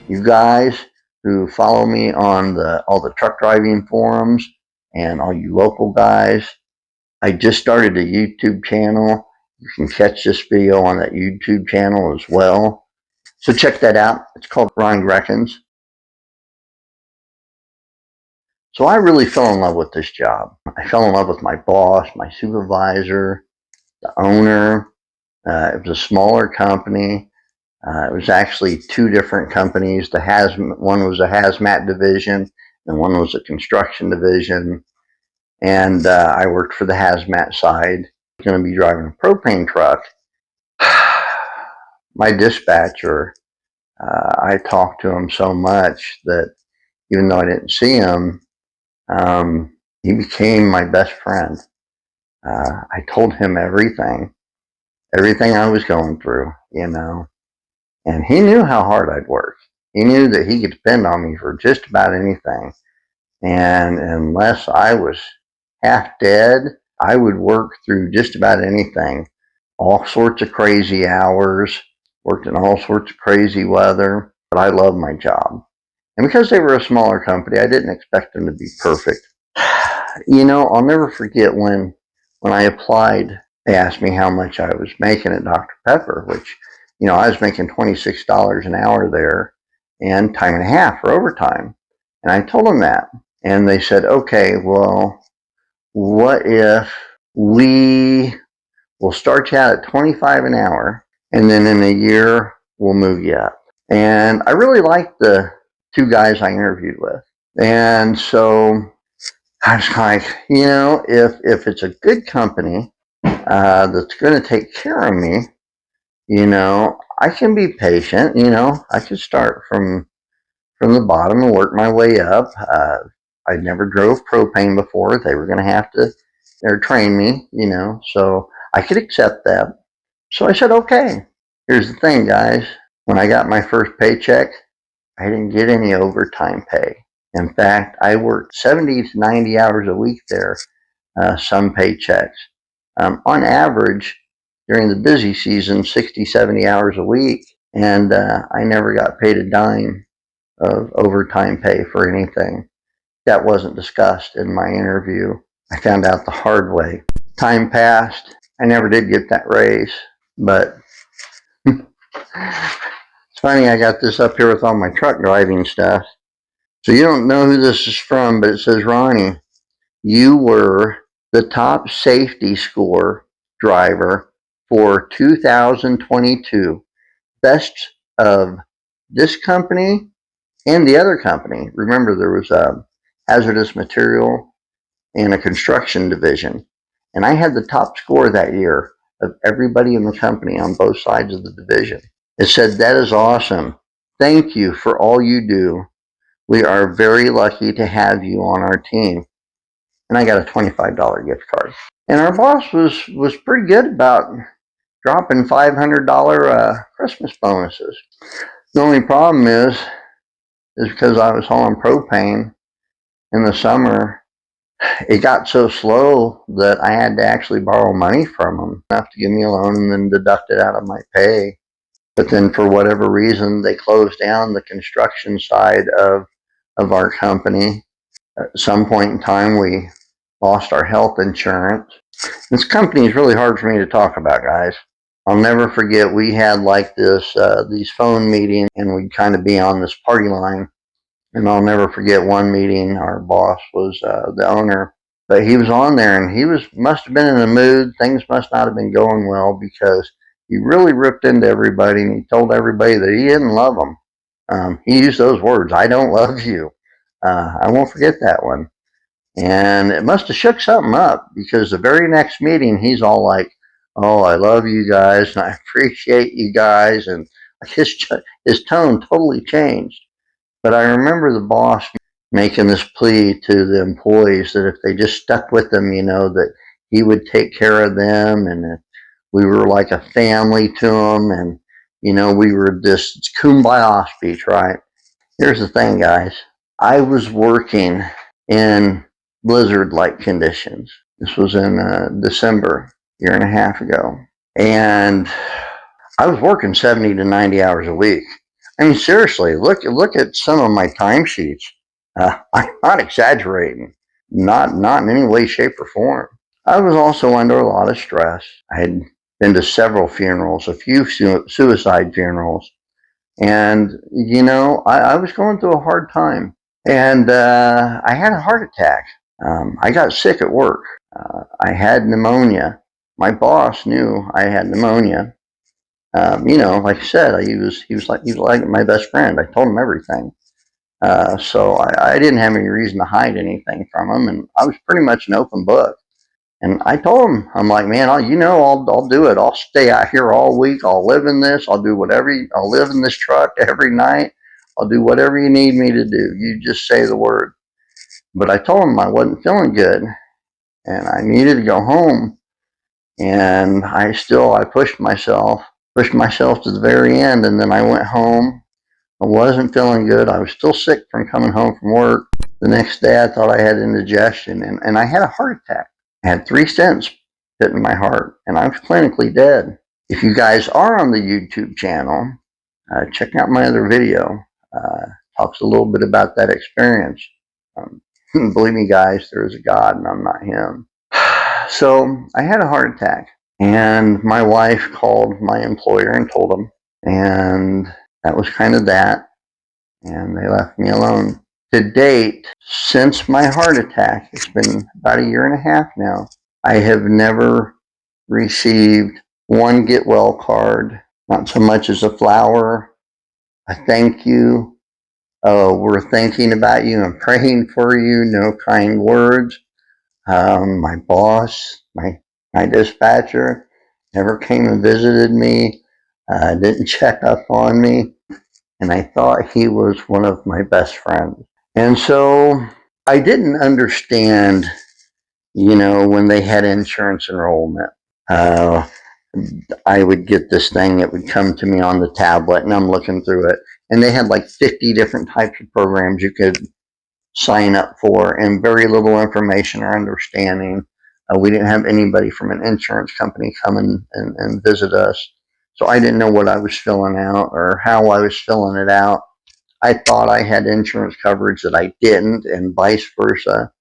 You guys who follow me on all the truck driving forums and all you local guys, I just started a YouTube channel. You can catch this video on that YouTube channel as well. So check that out. It's called Ron Reckons. So I really fell in love with this job. I fell in love with my boss, my supervisor, the owner. It was a smaller company. It was actually two different companies. One was a hazmat division, and one was a construction division. And I worked for the hazmat side. I was going to be driving a propane truck. My dispatcher, I talked to him so much that even though I didn't see him, he became my best friend. I told him everything I was going through, and he knew how hard I'd work. He knew that he could depend on me for just about anything. And unless I was half dead, I would work through just about anything. All sorts of crazy hours, worked in all sorts of crazy weather, but I loved my job. And because they were a smaller company, I didn't expect them to be perfect. I'll never forget when I applied, they asked me how much I was making at Dr. Pepper, which, I was making $26 an hour there and time and a half for overtime. And I told them that. And they said, okay, well, what if we will start you out at 25 an hour and then in a year we'll move you up. And I really liked the two guys I interviewed with. And so I was like, if it's a good company that's going to take care of me, I can be patient. I can start from the bottom and work my way up. I never drove propane before. They were going to have to train me, so I could accept that. So I said, okay. Here's the thing, guys. When I got my first paycheck, I didn't get any overtime pay. In fact, I worked 70 to 90 hours a week there, some paychecks. On average, during the busy season, 60, 70 hours a week, and I never got paid a dime of overtime pay for anything. That wasn't discussed in my interview. I found out the hard way. Time passed. I never did get that raise, but it's funny, I got this up here with all my truck driving stuff. So you don't know who this is from, but it says, Ronnie, you were the top safety score driver for 2022. Best of this company and the other company. Remember, there was a hazardous material and a construction division. And I had the top score that year of everybody in the company on both sides of the division. It said, that is awesome. Thank you for all you do. We are very lucky to have you on our team. And I got a $25 gift card. And our boss was pretty good about dropping $500 Christmas bonuses. The only problem is because I was hauling propane in the summer, it got so slow that I had to actually borrow money from them, enough to give me a loan and then deduct it out of my pay. But then for whatever reason, they closed down the construction side of our company. At some point in time, we lost our health insurance. This company is really hard for me to talk about, guys. I'll never forget, we had like these phone meetings, and we'd kind of be on this party line. And I'll never forget one meeting. Our boss was the owner, but he was on there, and he must have been in a mood. Things must not have been going well, because he really ripped into everybody, and he told everybody that he didn't love them. He used those words, "I don't love you." I won't forget that one. And it must have shook something up, because the very next meeting, he's all like, "Oh, I love you guys, and I appreciate you guys." And his tone totally changed. But I remember the boss making this plea to the employees that if they just stuck with him, that he would take care of them, and that we were like a family to him, and, we were this kumbaya speech, right? Here's the thing, guys. I was working in blizzard-like conditions. This was in December, a year and a half ago. And I was working 70 to 90 hours a week. I mean, seriously, look at some of my timesheets. I'm not exaggerating. Not in any way, shape, or form. I was also under a lot of stress. I had been to several funerals, a few suicide funerals, and I was going through a hard time. And I had a heart attack. I got sick at work. I had pneumonia. My boss knew I had pneumonia. Like I said, he was like my best friend. I told him everything. So I didn't have any reason to hide anything from him, and I was pretty much an open book. And I told him, I'm like, man, I'll do it. I'll stay out here all week. I'll live in this. I'll do whatever. I'll live in this truck every night. I'll do whatever you need me to do. You just say the word. But I told him I wasn't feeling good, and I needed to go home. And I pushed myself to the very end, and then I went home. I wasn't feeling good. I was still sick from coming home from work. The next day, I thought I had indigestion, and I had a heart attack. I had 3 stents put in my heart, and I was clinically dead. If you guys are on the YouTube channel, check out my other video. Talks a little bit about that experience. Um, Believe me, guys, there is a God, and I'm not him. So I had a heart attack, and my wife called my employer and told them, and that was kind of that, and they left me alone. To date, since my heart attack, it's been about a year and a half now, I have never received one get well card, not so much as a flower, a thank you. Oh, we're thinking about you and praying for you, no kind words. My boss, my dispatcher, never came and visited me, didn't check up on me, and I thought he was one of my best friends. And so I didn't understand, when they had insurance enrollment. Uh, I would get this thing that would come to me on the tablet, and I'm looking through it, and they had like 50 different types of programs you could sign up for, and very little information or understanding. We didn't have anybody from an insurance company come and visit us, so I didn't know what I was filling out or how I was filling it out. I thought I had insurance coverage that I didn't, and vice versa.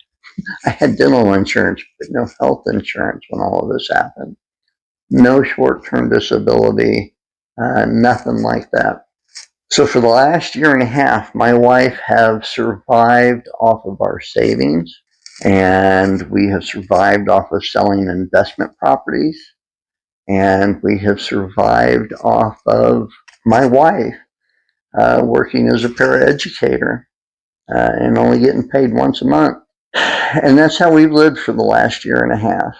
I had dental insurance, but no health insurance when all of this happened. No short-term disability, nothing like that. So for the last year and a half, my wife have survived off of our savings, and we have survived off of selling investment properties, and we have survived off of my wife working as a paraeducator and only getting paid once a month. And that's how we've lived for the last year and a half.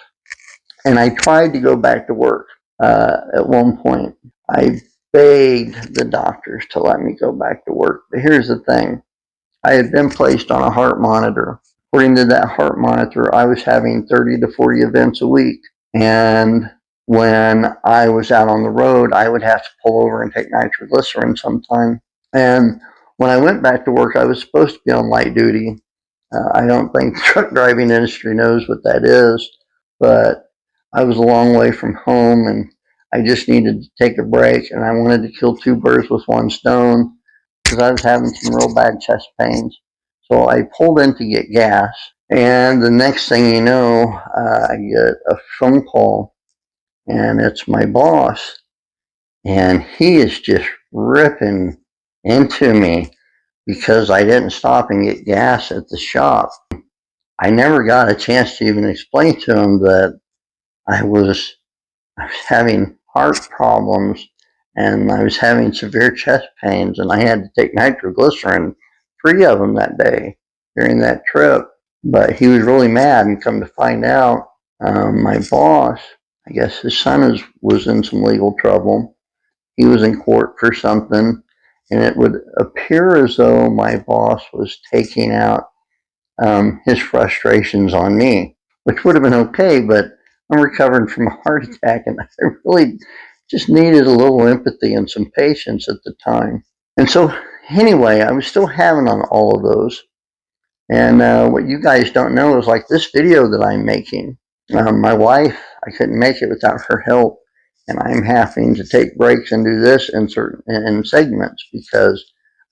And I tried to go back to work at one point. I begged the doctors to let me go back to work. But here's the thing. I had been placed on a heart monitor. According to that heart monitor, I was having 30 to 40 events a week. And when I was out on the road, I would have to pull over and take nitroglycerin sometime. And when I went back to work, I was supposed to be on light duty. I don't think the truck driving industry knows what that is, but I was a long way from home, and I just needed to take a break, and I wanted to kill two birds with one stone because I was having some real bad chest pains. So I pulled in to get gas, and the next thing you know, I get a phone call, and it's my boss, and he is just ripping into me because I didn't stop and get gas at the shop. I never got a chance to even explain to him that I was having heart problems and I was having severe chest pains, and I had to take nitroglycerin, 3 of them that day during that trip. But he was really mad, and come to find out, my boss, I guess his son was in some legal trouble. He was in court for something, and it would appear as though my boss was taking out his frustrations on me, which would have been okay, but I'm recovering from a heart attack, and I really just needed a little empathy and some patience at the time. And so, anyway, I was still having on all of those. And what you guys don't know is like this video that I'm making. My wife, I couldn't make it without her help. and I'm having to take breaks and do this in segments because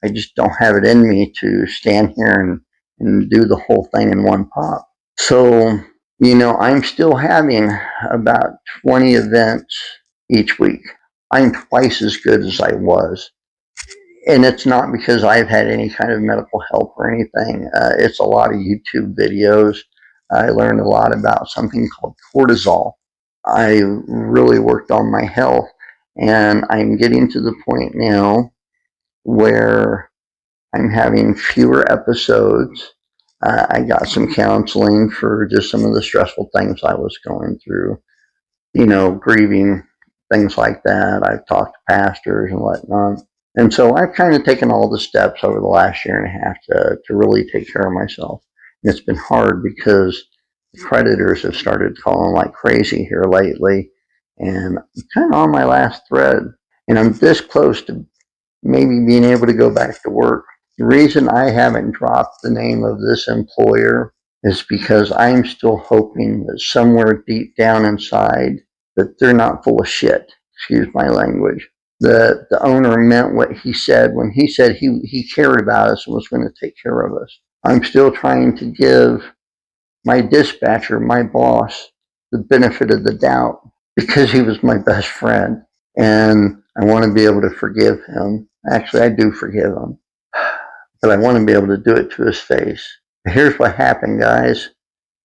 I just don't have it in me to stand here and do the whole thing in one pop. So, I'm still having about 20 events each week. I'm twice as good as I was. And it's not because I've had any kind of medical help or anything. It's a lot of YouTube videos. I learned a lot about something called cortisol. I really worked on my health, and I'm getting to the point now where I'm having fewer episodes. I got some counseling for just some of the stressful things I was going through, grieving, things like that. I've talked to pastors and whatnot. And so I've kind of taken all the steps over the last year and a half to really take care of myself. And it's been hard because the creditors have started calling like crazy here lately. And I'm kind of on my last thread. And I'm this close to maybe being able to go back to work. The reason I haven't dropped the name of this employer is because I'm still hoping that somewhere deep down inside that they're not full of shit. Excuse my language. The owner meant what he said when he said he cared about us and was going to take care of us. I'm still trying to give my dispatcher, my boss, the benefit of the doubt because he was my best friend. And I want to be able to forgive him. Actually, I do forgive him. But I want to be able to do it to his face. Here's what happened, guys.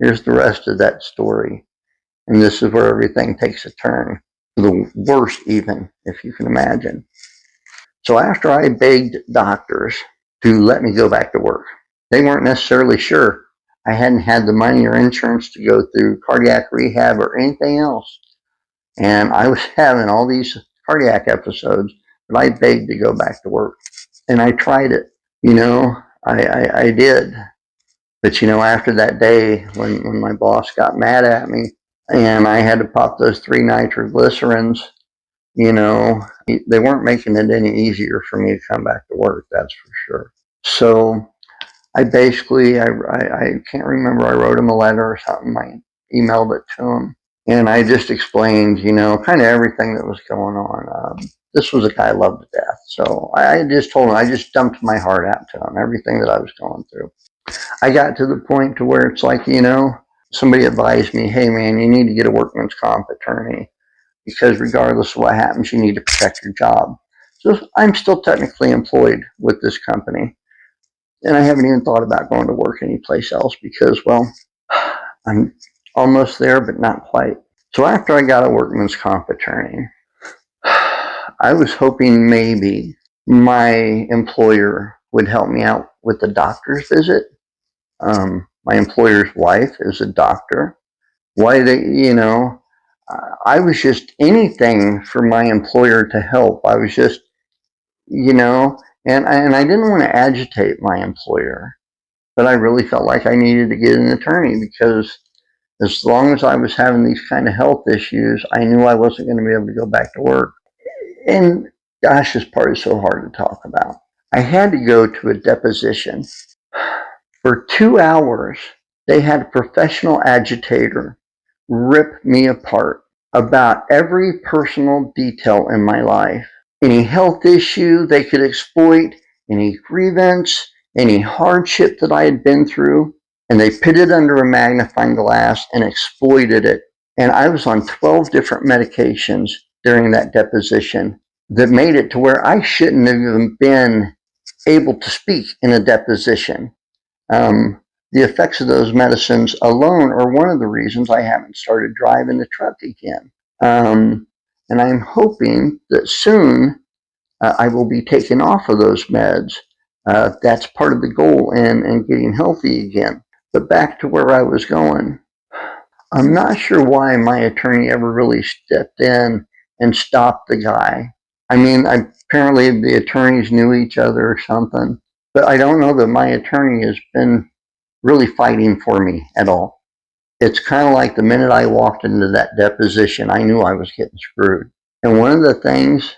Here's the rest of that story. And this is where everything takes a turn. The worst, even, if you can imagine. So after I begged doctors to let me go back to work, they weren't necessarily sure. I hadn't had the money or insurance to go through cardiac rehab or anything else. And I was having all these cardiac episodes, but I begged to go back to work. And I tried it. I did. But after that day when my boss got mad at me and I had to pop those 3 nitroglycerins, they weren't making it any easier for me to come back to work, that's for sure. So I basically, I can't remember, I wrote him a letter or something, I emailed it to him. And I just explained, kind of everything that was going on. This was a guy I loved to death. So I just told him, I just dumped my heart out to him, everything that I was going through. I got to the point to where it's like, somebody advised me, hey man, you need to get a workman's comp attorney because regardless of what happens, you need to protect your job. So I'm still technically employed with this company. And I haven't even thought about going to work anyplace else because, well, I'm almost there, but not quite. So after I got a workman's comp attorney, I was hoping maybe my employer would help me out with the doctor's visit. My employer's wife is a doctor. Why I was just anything for my employer to help. I was just, and I didn't want to agitate my employer, but I really felt like I needed to get an attorney because as long as I was having these kind of health issues, I knew I wasn't going to be able to go back to work. And gosh, this part is so hard to talk about. I had to go to a deposition. For 2 hours, they had a professional agitator rip me apart about every personal detail in my life. Any health issue they could exploit, any grievance, any hardship that I had been through, and they put it under a magnifying glass and exploited it. And I was on 12 different medications during that deposition that made it to where I shouldn't have even been able to speak in a deposition. The effects of those medicines alone are one of the reasons I haven't started driving the truck again. And I'm hoping that soon I will be taken off of those meds. That's part of the goal in getting healthy again. But back to where I was going. I'm not sure why my attorney ever really stepped in and stopped the guy. I mean, apparently the attorneys knew each other or something. But I don't know that my attorney has been really fighting for me at all. It's kind of like the minute I walked into that deposition, I knew I was getting screwed. And one of the things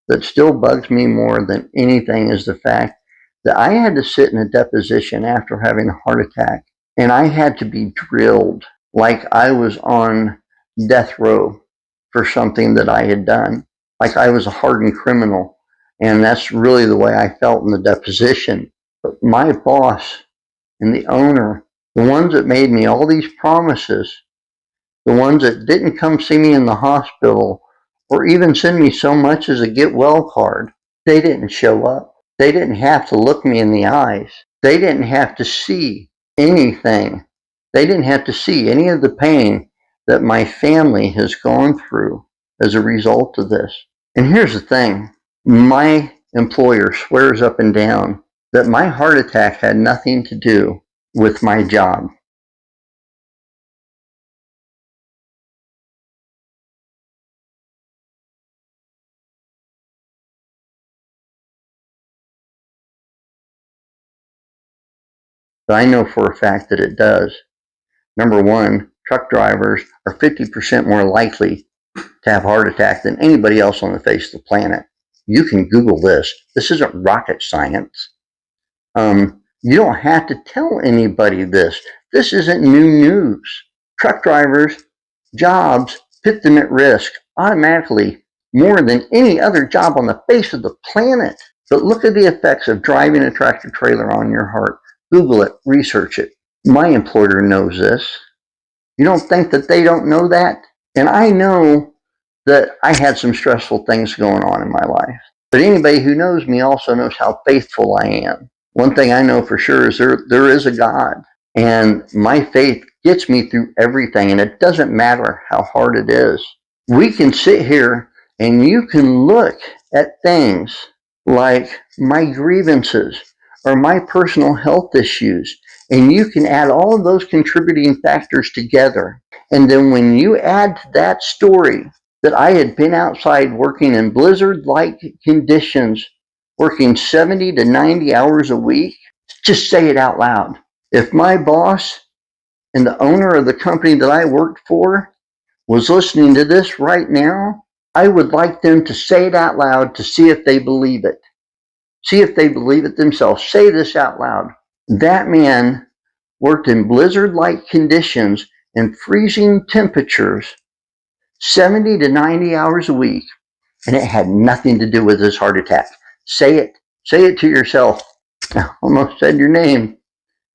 that still bugs me more than anything is the fact that I had to sit in a deposition after having a heart attack, and I had to be drilled like I was on death row for something that I had done, like I was a hardened criminal. And that's really the way I felt in the deposition. But my boss and the owner, the ones that made me all these promises, the ones that didn't come see me in the hospital or even send me so much as a get well card, they didn't show up. They didn't have to look me in the eyes. They didn't have to see anything. They didn't have to see any of the pain that my family has gone through as a result of this. And here's the thing. My employer swears up and down that my heart attack had nothing to do with my job. But I know for a fact that it does. Number one, truck drivers are 50% more likely to have a heart attack than anybody else on the face of the planet. You can Google this. This isn't rocket science. You don't have to tell anybody this. This isn't new news. Truck drivers' jobs put them at risk automatically more than any other job on the face of the planet. But look at the effects of driving a tractor trailer on your heart. Google it, research it. My employer knows this. You don't think that they don't know that? And I know that I had some stressful things going on in my life. But anybody who knows me also knows how faithful I am. One thing I know for sure is there is a God. And my faith gets me through everything. And it doesn't matter how hard it is. We can sit here and you can look at things like my grievances or my personal health issues, and you can add all of those contributing factors together. And then when you add to that story that I had been outside working in blizzard-like conditions, working 70 to 90 hours a week, just say it out loud. If my boss and the owner of the company that I worked for was listening to this right now, I would like them to say it out loud to see if they believe it. See if they believe it themselves. Say this out loud. That man worked in blizzard-like conditions and freezing temperatures 70 to 90 hours a week, and it had nothing to do with his heart attack. Say it. Say it to yourself. I almost said your name.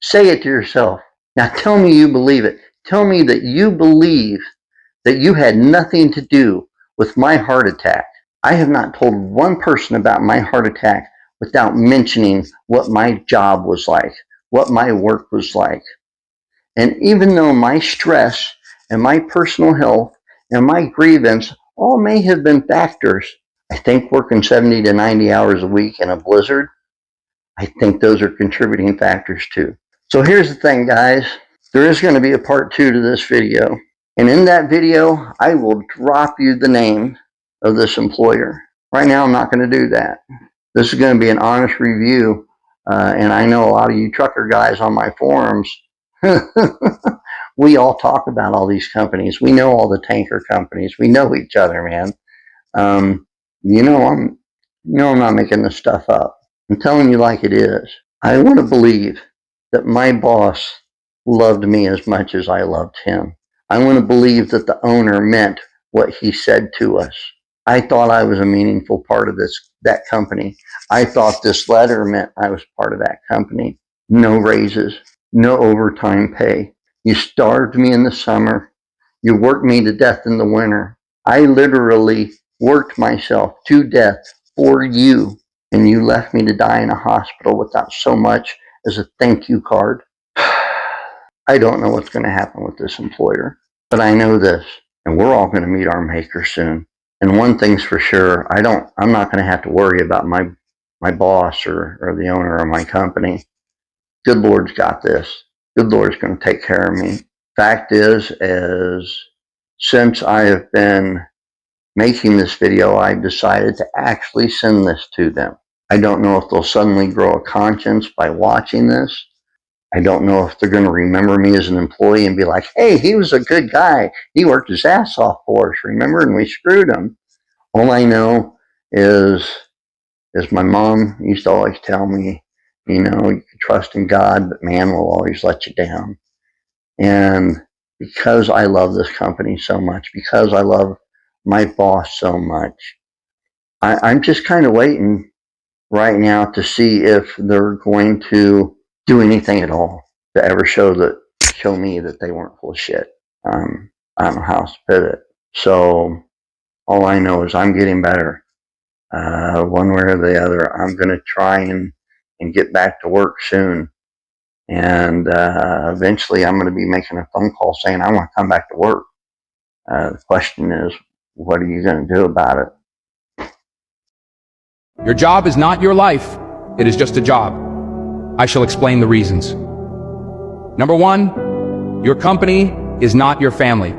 Say it to yourself. Now tell me you believe it. Tell me that you believe that you had nothing to do with my heart attack. I have not told one person about my heart attack without mentioning what my job was like, what my work was like. And even though my stress and my personal health and my grievance all may have been factors, I think working 70 to 90 hours a week in a blizzard, I think those are contributing factors too. So here's the thing, guys. There is going to be a part 2 to this video. And in that video, I will drop you the name of this employer. Right now, I'm not going to do that. This is going to be an honest review. And I know a lot of you trucker guys on my forums, we all talk about all these companies. We know all the tanker companies. We know each other, man. You know I'm not making this stuff up. I'm telling you like it is. I want to believe that my boss loved me as much as I loved him. I want to believe that the owner meant what he said to us. I thought I was a meaningful part of that company. I thought this letter meant I was part of that company. No raises, no overtime pay. You starved me in the summer. You worked me to death in the winter. I literally worked myself to death for you, and you left me to die in a hospital without so much as a thank you card. I don't know what's going to happen with this employer, but I know this, and we're all going to meet our maker soon. And one thing's for sure, I'm not going to have to worry about my boss or the owner of my company. Good Lord's got this. Good Lord's going to take care of me. Fact is since I have been making this video, I've decided to actually send this to them. I don't know if they'll suddenly grow a conscience by watching this. I don't know if they're going to remember me as an employee and be like, hey, he was a good guy. He worked his ass off for us, remember? And we screwed him. All I know is my mom used to always tell me, you can trust in God, but man will always let you down. And because I love this company so much, because I love my boss so much. I'm just kind of waiting right now to see if they're going to do anything at all to ever show me that they weren't full of shit. I don't know how else to put it. So all I know is I'm getting better. One way or the other, I'm going to try and get back to work soon. And eventually I'm going to be making a phone call saying I want to come back to work. The question is, what are you going to do about it? Your job is not your life. It is just a job. I shall explain the reasons. Number one, your company is not your family.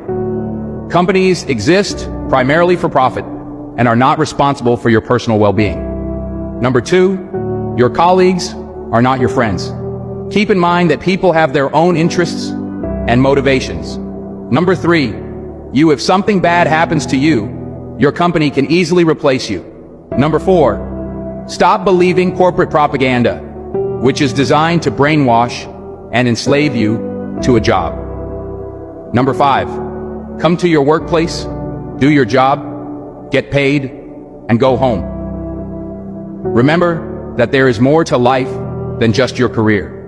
Companies exist primarily for profit and are not responsible for your personal well-being. Number two, your colleagues are not your friends. Keep in mind that people have their own interests and motivations. Number three, if something bad happens to you, your company can easily replace you. Number four, stop believing corporate propaganda, which is designed to brainwash and enslave you to a job. Number five, come to your workplace, do your job, get paid, and go home. Remember that there is more to life than just your career.